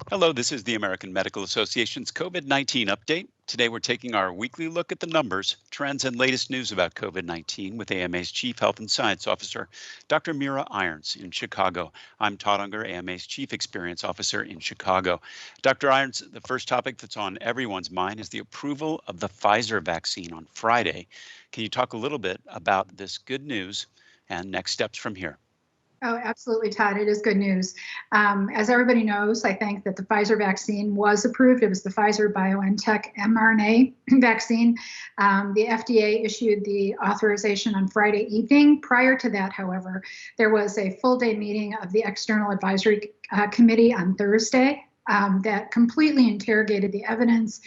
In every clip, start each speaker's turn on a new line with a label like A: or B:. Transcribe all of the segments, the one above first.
A: Hello, this is the American Medical Association's COVID-19 update. Today we're taking our weekly look at the numbers, trends, and latest news about COVID-19 with AMA's Chief Health and Science Officer, Dr. Mira Irons in Chicago. I'm Todd Unger, AMA's Chief Experience Officer in Chicago. Dr. Irons, the first topic that's on everyone's mind is the approval of the Pfizer vaccine on Friday. Can you talk a little bit about this good news and next steps from here?
B: Oh, absolutely, Todd. It is good news. As everybody knows, I think that the Pfizer vaccine was approved. It was the Pfizer-BioNTech mRNA vaccine. The FDA issued the authorization on Friday evening. Prior to that, however, there was a full-day meeting of the External Advisory Committee on Thursday. That completely interrogated the evidence,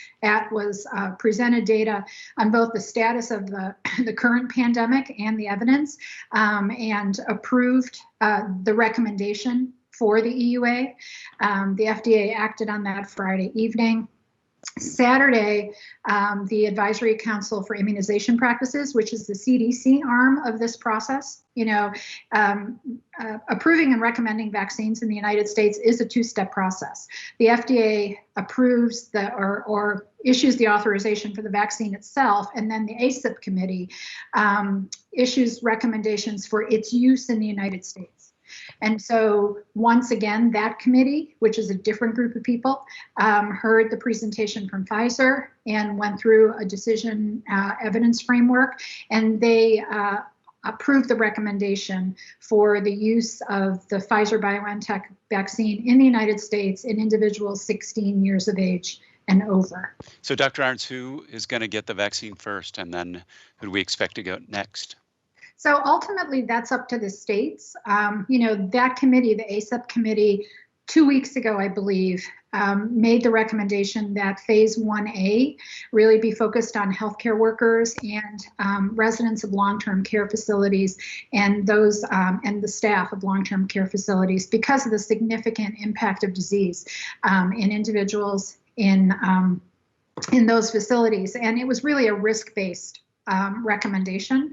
B: presented data on both the status of the current pandemic and the evidence, and approved the recommendation for the EUA. The FDA acted on that Friday evening. Saturday, the Advisory Council for Immunization Practices, which is the CDC arm of this process, approving and recommending vaccines in the United States is a two-step process. The FDA approves or issues the authorization for the vaccine itself, and then the ACIP committee issues recommendations for its use in the United States. And so once again, that committee, which is a different group of people, heard the presentation from Pfizer and went through a decision evidence framework, and they approved the recommendation for the use of the Pfizer-BioNTech vaccine in the United States in individuals 16 years of age and over.
A: So Dr. Irons, who is going to get the vaccine first, and then who do we expect to go next?
B: So ultimately, that's up to the states. That committee, the ACIP committee, 2 weeks ago, I believe, made the recommendation that phase 1A really be focused on healthcare workers and residents of long-term care facilities and those and the staff of long-term care facilities because of the significant impact of disease in individuals in those facilities. And it was really a risk-based recommendation.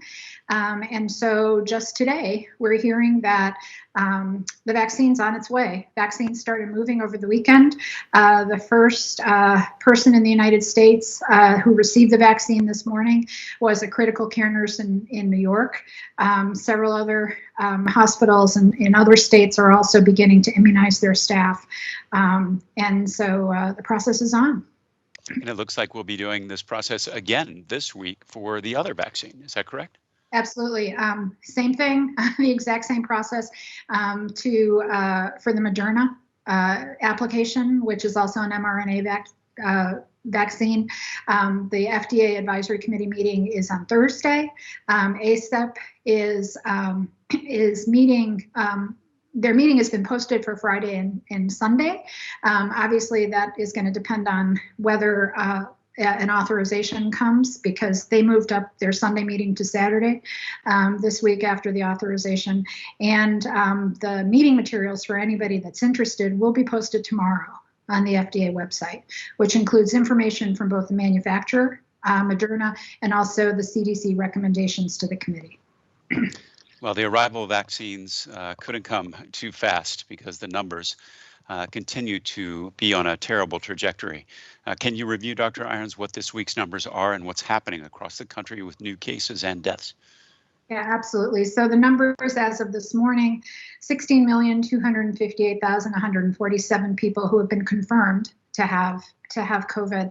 B: And so just today, we're hearing that the vaccine's on its way. Vaccines started moving over the weekend. The first person in the United States who received the vaccine this morning was a critical care nurse in New York. Several other hospitals in other states are also beginning to immunize their staff. And so the process is on.
A: And it looks like we'll be doing this process again this week for the other vaccine. Is that correct?
B: Absolutely. Same thing, the exact same process for the Moderna application, which is also an mRNA vaccine. The FDA Advisory Committee meeting is on Thursday. ACIP is meeting. Their meeting has been posted for Friday and Sunday. Obviously, that is going to depend on whether an authorization comes, because they moved up their Sunday meeting to Saturday this week after the authorization. And the meeting materials for anybody that's interested will be posted tomorrow on the FDA website, which includes information from both the manufacturer, Moderna, and also the CDC recommendations to the committee.
A: Well, the arrival of vaccines couldn't come too fast because the numbers continue to be on a terrible trajectory. Can you review, Dr. Irons, what this week's numbers are and what's happening across the country with new cases and deaths?
B: Yeah, absolutely. So the numbers as of this morning, 16,258,147 people who have been confirmed to have COVID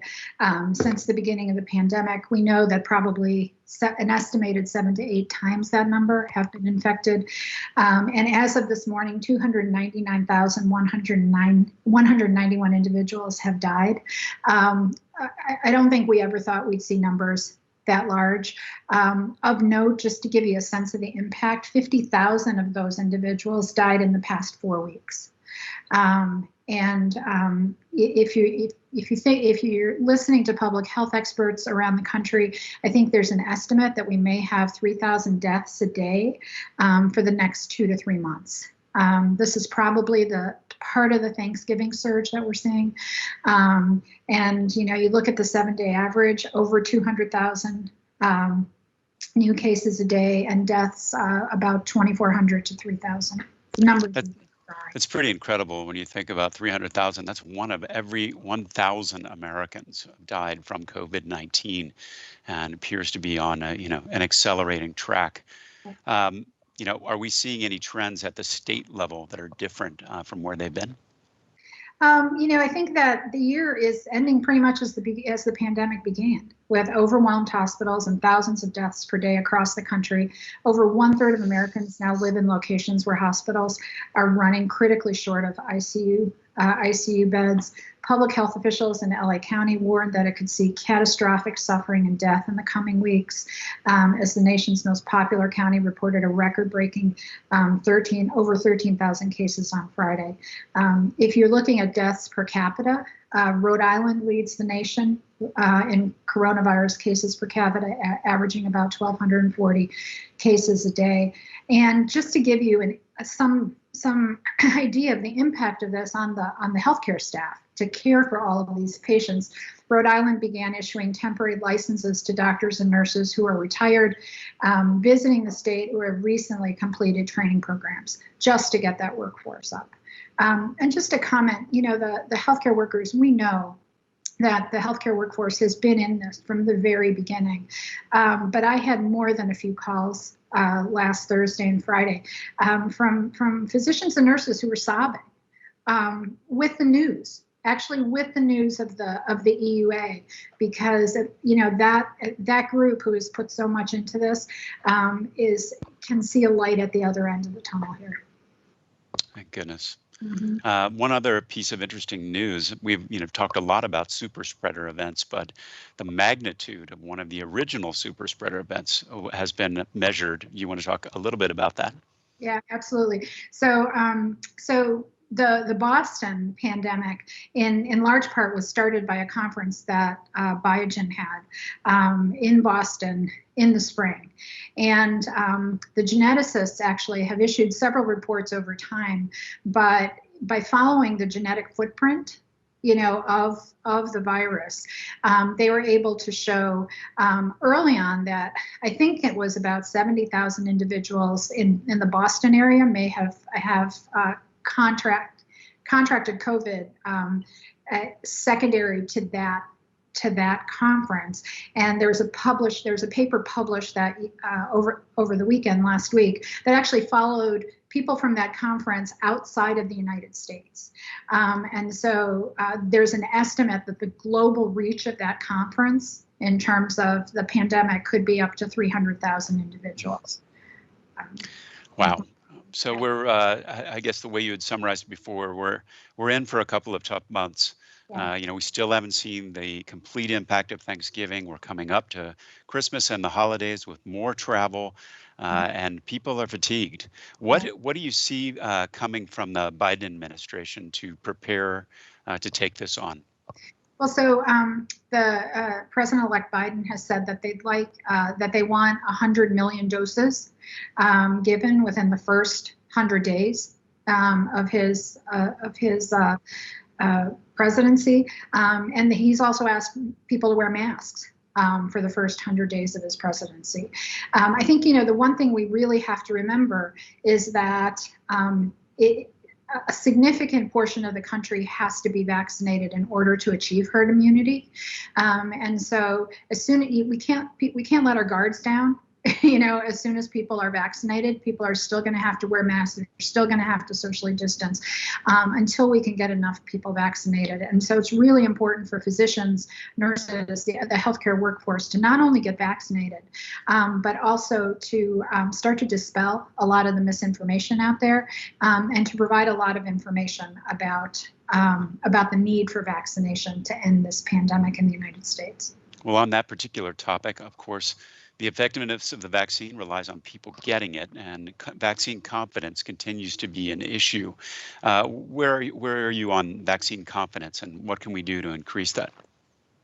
B: since the beginning of the pandemic. We know that probably an estimated 7 to 8 times that number have been infected. And as of this morning, 299,191 individuals have died. I don't think we ever thought we'd see numbers that large. Of note, just to give you a sense of the impact, 50,000 of those individuals died in the past 4 weeks. If you're listening to public health experts around the country, I think there's an estimate that we may have 3,000 deaths a day for the next 2 to 3 months. This is probably the part of the Thanksgiving surge that we're seeing. And you look at the 7-day average, over 200,000 new cases a day, and deaths about 2,400 to 3,000. Numbers.
A: It's pretty incredible when you think about 300,000. That's one of every 1,000 Americans who have died from COVID-19, and appears to be on an accelerating track. Um, are we seeing any trends at the state level that are different from where they've been?
B: I think that the year is ending pretty much as the pandemic began, with overwhelmed hospitals and thousands of deaths per day across the country. Over 1/3 of Americans now live in locations where hospitals are running critically short of ICU beds. Public health officials in LA County warned that it could see catastrophic suffering and death in the coming weeks, as the nation's most popular county reported a record-breaking over 13,000 cases on Friday. If you're looking at deaths per capita, Rhode Island leads the nation in coronavirus cases per capita, averaging about 1,240 cases a day. And just to give you some idea of the impact of this on the healthcare staff to care for all of these patients, Rhode Island began issuing temporary licenses to doctors and nurses who are retired, visiting the state, who have recently completed training programs just to get that workforce up. And just to comment, the healthcare workers, we know that the healthcare workforce has been in this from the very beginning. But I had more than a few calls last Thursday and Friday from physicians and nurses who were sobbing with the news. Actually, with the news of the EUA, because that group who has put so much into this can see a light at the other end of the tunnel here.
A: Thank goodness.
B: Mm-hmm.
A: One other piece of interesting news, we've talked a lot about super spreader events, but the magnitude of one of the original super spreader events has been measured. You want to talk a little bit about that?
B: Yeah, absolutely. So the Boston pandemic, in large part, was started by a conference that Biogen had in Boston in the spring. And the geneticists actually have issued several reports over time, but by following the genetic footprint of the virus, they were able to show early on that I think it was about 70,000 individuals in the Boston area may have contracted COVID secondary to that conference. And there's a paper published that over the weekend last week that actually followed people from that conference outside of the United States. And so there's an estimate that the global reach of that conference in terms of the pandemic could be up to 300,000 individuals.
A: Wow. So we're, I guess the way you had summarized before, we're in for a couple of tough months.
B: Yeah.
A: We still haven't seen the complete impact of Thanksgiving. We're coming up to Christmas and the holidays with more travel, and people are fatigued. What do you see coming from the Biden administration to prepare to take this on?
B: Well, so the President-elect Biden has said that that they want 100 million doses given within the first 100 days of his presidency, and he's also asked people to wear masks for the first 100 days of his presidency. I think the one thing we really have to remember is that a significant portion of the country has to be vaccinated in order to achieve herd immunity, and so we can't let our guards down. As soon as people are vaccinated, people are still going to have to wear masks. They're still going to have to socially distance until we can get enough people vaccinated. And so it's really important for physicians, nurses, the healthcare workforce to not only get vaccinated, but also to start to dispel a lot of the misinformation out there, and to provide a lot of information about the need for vaccination to end this pandemic in the United States.
A: Well, on that particular topic, of course, the effectiveness of the vaccine relies on people getting it, and vaccine confidence continues to be an issue. Where are you on vaccine confidence, and what can we do to increase that?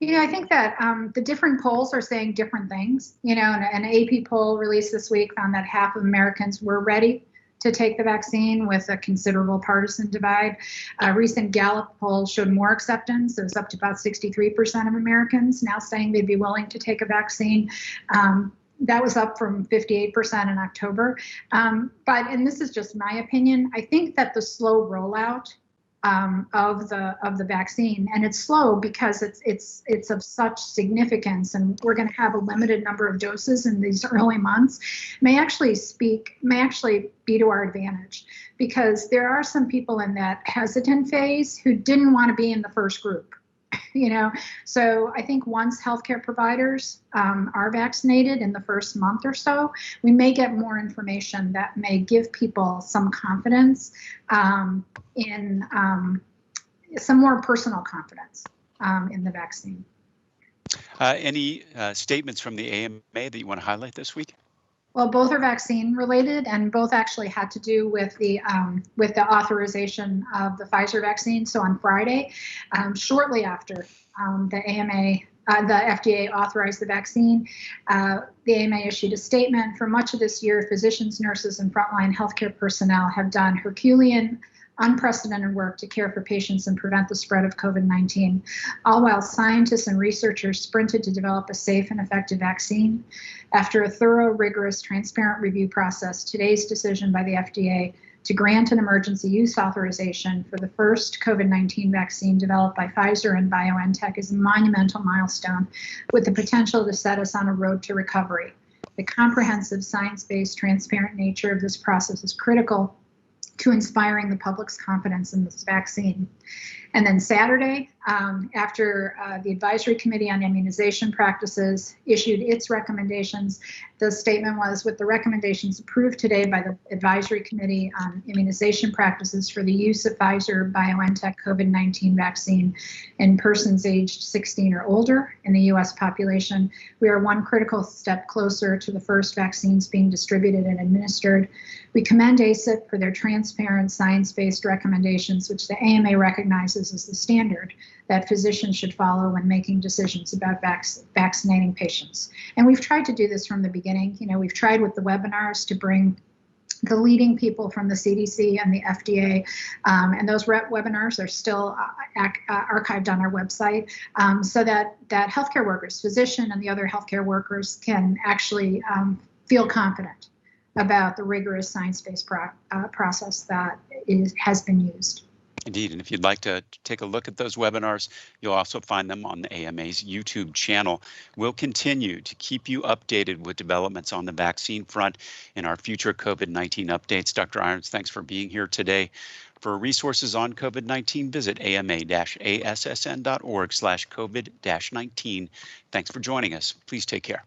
B: I think that the different polls are saying different things. An AP poll released this week found that half of Americans were ready to take the vaccine, with a considerable partisan divide. A recent Gallup poll showed more acceptance. It was up to about 63% of Americans now saying they'd be willing to take a vaccine. That was up from 58% in October. And this is just my opinion, I think that the slow rollout of the vaccine, and it's slow because it's of such significance, and we're going to have a limited number of doses in these early months, may actually be to our advantage, because there are some people in that hesitant phase who didn't want to be in the first group. So I think once healthcare providers are vaccinated in the first month or so, we may get more information that may give people some confidence in some more personal confidence in the vaccine.
A: Any statements from the AMA that you want to highlight this week?
B: Well, both are vaccine related, and both actually had to do with the authorization of the Pfizer vaccine. So on Friday, shortly after the FDA authorized the vaccine, the AMA issued a statement. For much of this year, physicians, nurses, and frontline healthcare personnel have done Herculean, unprecedented work to care for patients and prevent the spread of COVID-19, all while scientists and researchers sprinted to develop a safe and effective vaccine. After a thorough, rigorous, transparent review process, today's decision by the FDA to grant an emergency use authorization for the first COVID-19 vaccine developed by Pfizer and BioNTech is a monumental milestone with the potential to set us on a road to recovery. The comprehensive, science-based, transparent nature of this process is critical to inspiring the public's confidence in this vaccine. And then Saturday, after the Advisory Committee on Immunization Practices issued its recommendations, the statement was, with the recommendations approved today by the Advisory Committee on Immunization Practices for the use of Pfizer-BioNTech COVID-19 vaccine in persons aged 16 or older in the U.S. population, we are one critical step closer to the first vaccines being distributed and administered. We commend ACIP for their transparent, science-based recommendations, which the AMA recognizes as the standard that physicians should follow when making decisions about vaccinating patients. And we've tried to do this from the beginning. We've tried with the webinars to bring the leading people from the CDC and the FDA, and those webinars are still archived on our website, so that healthcare workers, physician and the other healthcare workers, can actually feel confident about the rigorous science-based process that has been used.
A: Indeed, and if you'd like to take a look at those webinars, you'll also find them on the AMA's YouTube channel. We'll continue to keep you updated with developments on the vaccine front in our future COVID-19 updates. Dr. Irons, thanks for being here today. For resources on COVID-19, visit ama-assn.org/COVID-19. Thanks for joining us. Please take care.